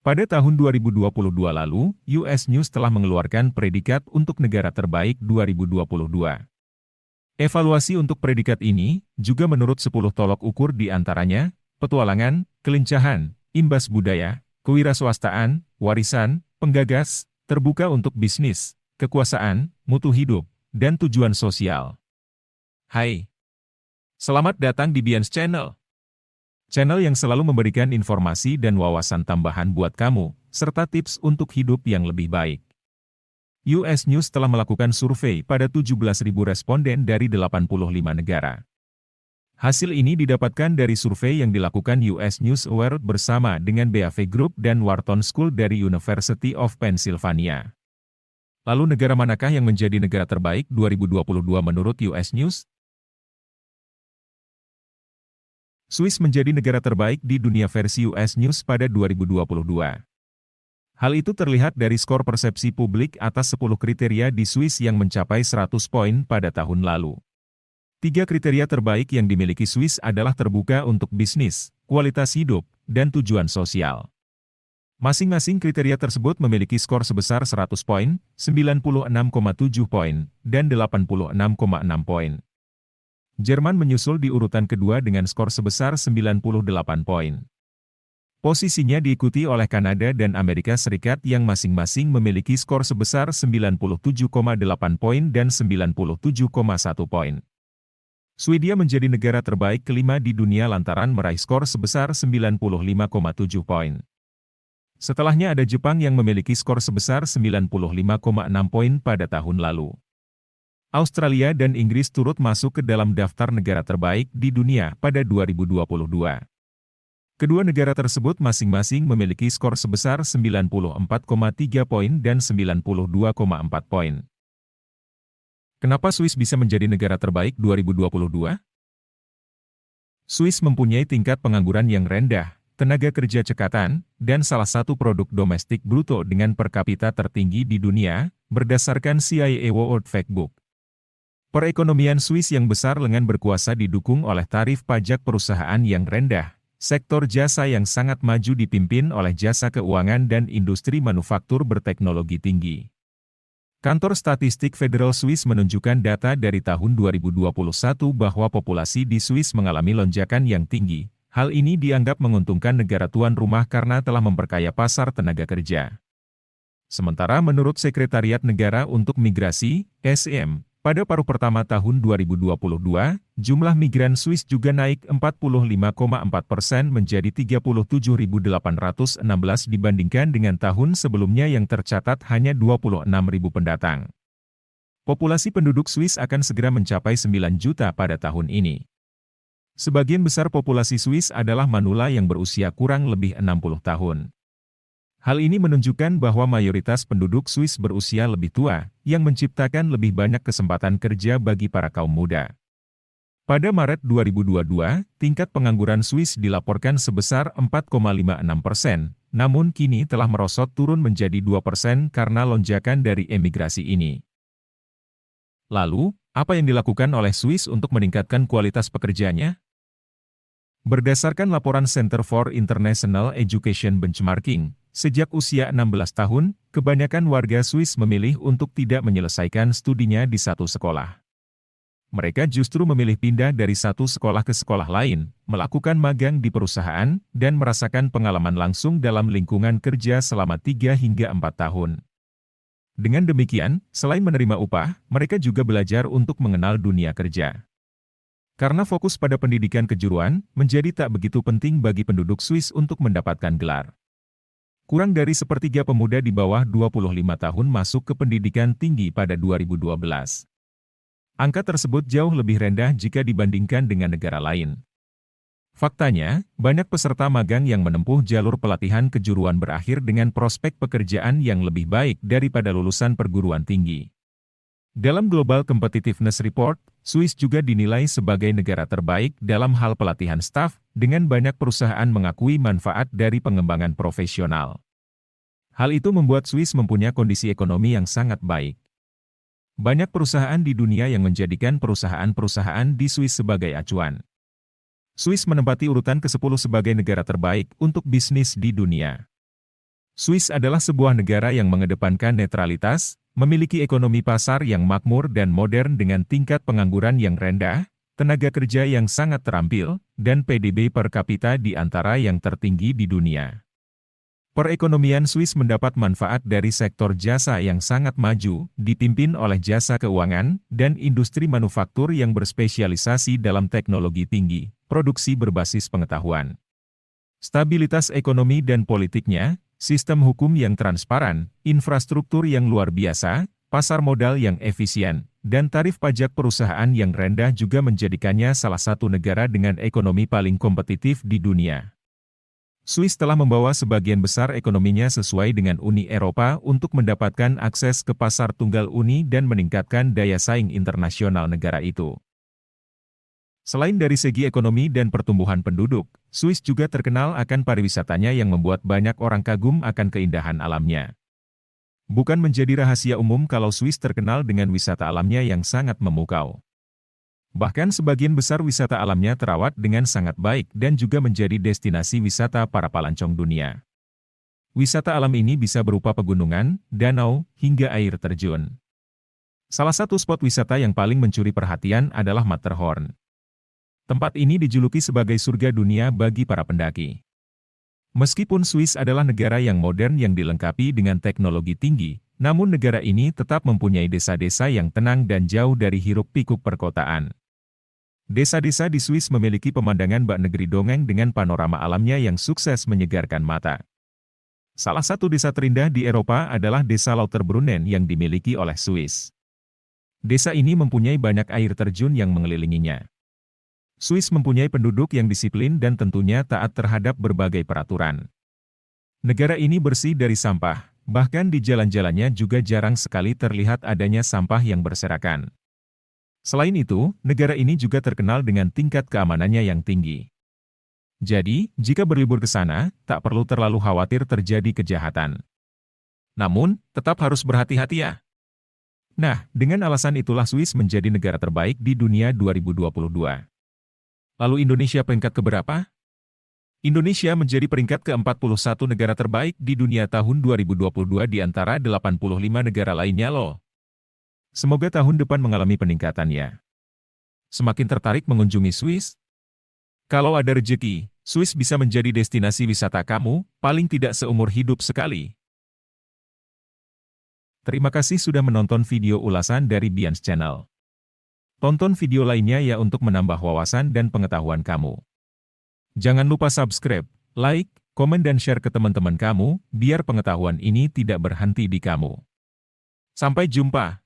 Pada tahun 2022 lalu, US News telah mengeluarkan predikat untuk negara terbaik 2022. Evaluasi untuk predikat ini juga menurut 10 tolok ukur di antaranya, petualangan, kelincahan, imbas budaya, kewirausahaan, warisan, penggagas, terbuka untuk bisnis, kekuasaan, mutu hidup, dan tujuan sosial. Hai, selamat datang di Bians Channel. Channel yang selalu memberikan informasi dan wawasan tambahan buat kamu, serta tips untuk hidup yang lebih baik. US News telah melakukan survei pada 17.000 responden dari 85 negara. Hasil ini didapatkan dari survei yang dilakukan US News Award bersama dengan BAV Group dan Wharton School dari University of Pennsylvania. Lalu negara manakah yang menjadi negara terbaik 2022 menurut US News? Swiss menjadi negara terbaik di dunia versi US News pada 2022. Hal itu terlihat dari skor persepsi publik atas 10 kriteria di Swiss yang mencapai 100 poin pada tahun lalu. 3 kriteria terbaik yang dimiliki Swiss adalah terbuka untuk bisnis, kualitas hidup, dan tujuan sosial. Masing-masing kriteria tersebut memiliki skor sebesar 100 poin, 96,7 poin, dan 86,6 poin. Jerman menyusul di urutan kedua dengan skor sebesar 98 poin. Posisinya diikuti oleh Kanada dan Amerika Serikat yang masing-masing memiliki skor sebesar 97,8 poin dan 97,1 poin. Swedia menjadi negara terbaik kelima di dunia lantaran meraih skor sebesar 95,7 poin. Setelahnya ada Jepang yang memiliki skor sebesar 95,6 poin pada tahun lalu. Australia dan Inggris turut masuk ke dalam daftar negara terbaik di dunia pada 2022. Kedua negara tersebut masing-masing memiliki skor sebesar 94,3 poin dan 92,4 poin. Kenapa Swiss bisa menjadi negara terbaik 2022? Swiss mempunyai tingkat pengangguran yang rendah, tenaga kerja cekatan, dan salah satu produk domestik bruto dengan per kapita tertinggi di dunia, berdasarkan CIA World Factbook. Perekonomian Swiss yang besar lengan berkuasa didukung oleh tarif pajak perusahaan yang rendah, sektor jasa yang sangat maju dipimpin oleh jasa keuangan dan industri manufaktur berteknologi tinggi. Kantor Statistik Federal Swiss menunjukkan data dari tahun 2021 bahwa populasi di Swiss mengalami lonjakan yang tinggi. Hal ini dianggap menguntungkan negara tuan rumah karena telah memperkaya pasar tenaga kerja. Sementara menurut Sekretariat Negara untuk Migrasi, (SEM), pada paruh pertama tahun 2022, jumlah migran Swiss juga naik 45,4% menjadi 37.816 dibandingkan dengan tahun sebelumnya yang tercatat hanya 26.000 pendatang. Populasi penduduk Swiss akan segera mencapai 9 juta pada tahun ini. Sebagian besar populasi Swiss adalah manula yang berusia kurang lebih 60 tahun. Hal ini menunjukkan bahwa mayoritas penduduk Swiss berusia lebih tua, yang menciptakan lebih banyak kesempatan kerja bagi para kaum muda. Pada Maret 2022, tingkat pengangguran Swiss dilaporkan sebesar 4,56%, namun kini telah merosot turun menjadi 2% karena lonjakan dari emigrasi ini. Lalu, apa yang dilakukan oleh Swiss untuk meningkatkan kualitas pekerjanya? Berdasarkan laporan Center for International Education Benchmarking, sejak usia 16 tahun, kebanyakan warga Swiss memilih untuk tidak menyelesaikan studinya di satu sekolah. Mereka justru memilih pindah dari satu sekolah ke sekolah lain, melakukan magang di perusahaan, dan merasakan pengalaman langsung dalam lingkungan kerja selama 3 hingga 4 tahun. Dengan demikian, selain menerima upah, mereka juga belajar untuk mengenal dunia kerja. Karena fokus pada pendidikan kejuruan, menjadi tak begitu penting bagi penduduk Swiss untuk mendapatkan gelar. Kurang dari sepertiga pemuda di bawah 25 tahun masuk ke pendidikan tinggi pada 2012. Angka tersebut jauh lebih rendah jika dibandingkan dengan negara lain. Faktanya, banyak peserta magang yang menempuh jalur pelatihan kejuruan berakhir dengan prospek pekerjaan yang lebih baik daripada lulusan perguruan tinggi. Dalam Global Competitiveness Report, Swiss juga dinilai sebagai negara terbaik dalam hal pelatihan staf, dengan banyak perusahaan mengakui manfaat dari pengembangan profesional. Hal itu membuat Swiss mempunyai kondisi ekonomi yang sangat baik. Banyak perusahaan di dunia yang menjadikan perusahaan-perusahaan di Swiss sebagai acuan. Swiss menempati urutan ke-10 sebagai negara terbaik untuk bisnis di dunia. Swiss adalah sebuah negara yang mengedepankan netralitas, memiliki ekonomi pasar yang makmur dan modern dengan tingkat pengangguran yang rendah, tenaga kerja yang sangat terampil, dan PDB per kapita di antara yang tertinggi di dunia. Perekonomian Swiss mendapat manfaat dari sektor jasa yang sangat maju, dipimpin oleh jasa keuangan, dan industri manufaktur yang berspesialisasi dalam teknologi tinggi, produksi berbasis pengetahuan. Stabilitas ekonomi dan politiknya, sistem hukum yang transparan, infrastruktur yang luar biasa, pasar modal yang efisien, dan tarif pajak perusahaan yang rendah juga menjadikannya salah satu negara dengan ekonomi paling kompetitif di dunia. Swiss telah membawa sebagian besar ekonominya sesuai dengan Uni Eropa untuk mendapatkan akses ke pasar tunggal Uni dan meningkatkan daya saing internasional negara itu. Selain dari segi ekonomi dan pertumbuhan penduduk, Swiss juga terkenal akan pariwisatanya yang membuat banyak orang kagum akan keindahan alamnya. Bukan menjadi rahasia umum kalau Swiss terkenal dengan wisata alamnya yang sangat memukau. Bahkan sebagian besar wisata alamnya terawat dengan sangat baik dan juga menjadi destinasi wisata para pelancong dunia. Wisata alam ini bisa berupa pegunungan, danau, hingga air terjun. Salah satu spot wisata yang paling mencuri perhatian adalah Matterhorn. Tempat ini dijuluki sebagai surga dunia bagi para pendaki. Meskipun Swiss adalah negara yang modern yang dilengkapi dengan teknologi tinggi, namun negara ini tetap mempunyai desa-desa yang tenang dan jauh dari hiruk-pikuk perkotaan. Desa-desa di Swiss memiliki pemandangan bak negeri dongeng dengan panorama alamnya yang sukses menyegarkan mata. Salah satu desa terindah di Eropa adalah Desa Lauterbrunnen yang dimiliki oleh Swiss. Desa ini mempunyai banyak air terjun yang mengelilinginya. Swiss mempunyai penduduk yang disiplin dan tentunya taat terhadap berbagai peraturan. Negara ini bersih dari sampah, bahkan di jalan-jalannya juga jarang sekali terlihat adanya sampah yang berserakan. Selain itu, negara ini juga terkenal dengan tingkat keamanannya yang tinggi. Jadi, jika berlibur ke sana, tak perlu terlalu khawatir terjadi kejahatan. Namun, tetap harus berhati-hati ya. Nah, dengan alasan itulah Swiss menjadi negara terbaik di dunia 2022. Lalu Indonesia peringkat keberapa? Indonesia menjadi peringkat ke-41 negara terbaik di dunia tahun 2022 di antara 85 negara lainnya loh. Semoga tahun depan mengalami peningkatan ya. Semakin tertarik mengunjungi Swiss? Kalau ada rezeki, Swiss bisa menjadi destinasi wisata kamu, paling tidak seumur hidup sekali. Terima kasih sudah menonton video ulasan dari Bians Channel. Tonton video lainnya ya untuk menambah wawasan dan pengetahuan kamu. Jangan lupa subscribe, like, komen dan share ke teman-teman kamu, biar pengetahuan ini tidak berhenti di kamu. Sampai jumpa.